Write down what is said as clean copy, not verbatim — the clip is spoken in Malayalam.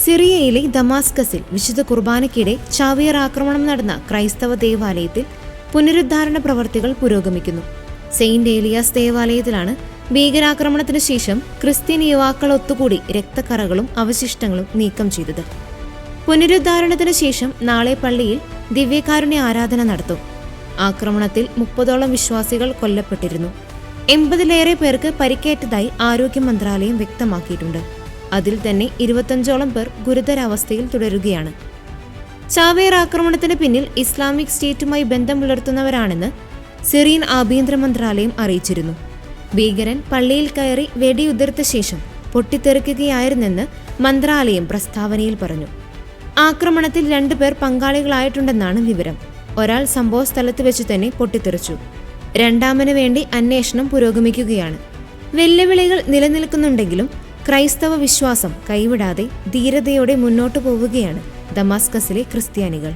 സിറിയയിലെ ദമാസ്കസിൽ വിശുദ്ധ കുർബാനയ്ക്കിടെ ചാവേർ ആക്രമണം നടന്ന ക്രൈസ്തവ ദേവാലയത്തിൽ പുനരുദ്ധാരണ പ്രവർത്തികൾ പുരോഗമിക്കുന്നു. സെയിന്റ് ഏലിയാസ് ദേവാലയത്തിലാണ് ഭീകരാക്രമണത്തിന് ശേഷം ക്രിസ്ത്യൻ യുവാക്കൾ ഒത്തുകൂടി രക്തക്കറകളും അവശിഷ്ടങ്ങളും നീക്കം ചെയ്തത്. പുനരുദ്ധാരണത്തിന് ശേഷം നാളെ പള്ളിയിൽ ദിവ്യകാരുണ്യ ആരാധന നടത്തും. ആക്രമണത്തിൽ 30ഓളം വിശ്വാസികൾ കൊല്ലപ്പെട്ടിരുന്നു. 80ലേറെ പേർക്ക് പരിക്കേറ്റതായി ആരോഗ്യ മന്ത്രാലയം വ്യക്തമാക്കിയിട്ടുണ്ട്. അതിൽ തന്നെ 25ഓളം പേർ ഗുരുതരാവസ്ഥയിൽ തുടരുകയാണ്. ചാവേർ ആക്രമണത്തിന് പിന്നിൽ ഇസ്ലാമിക് സ്റ്റേറ്റുമായി ബന്ധം പുലർത്തുന്നവരാണെന്ന് സിറിയൻ ആഭ്യന്തര മന്ത്രാലയം അറിയിച്ചിരുന്നു. ഭീകരൻ പള്ളിയിൽ കയറി വെടിയുതിർത്ത ശേഷം പൊട്ടിത്തെറിക്കുകയായിരുന്നെന്ന് മന്ത്രാലയം പ്രസ്താവനയിൽ പറഞ്ഞു. ആക്രമണത്തിൽ 2 പേർ പങ്കാളികളായിട്ടുണ്ടെന്നാണ് വിവരം. ഒരാൾ സംഭവ സ്ഥലത്ത് വെച്ച് തന്നെ പൊട്ടിത്തെറിച്ചു. രണ്ടാമന് വേണ്ടി അന്വേഷണം പുരോഗമിക്കുകയാണ്. വെല്ലുവിളികൾ നിലനിൽക്കുന്നുണ്ടെങ്കിലും ക്രൈസ്തവ വിശ്വാസം കൈവിടാതെ ധീരതയോടെ മുന്നോട്ടു പോവുകയാണ് ദമാസ്കസിലെ ക്രിസ്ത്യാനികൾ.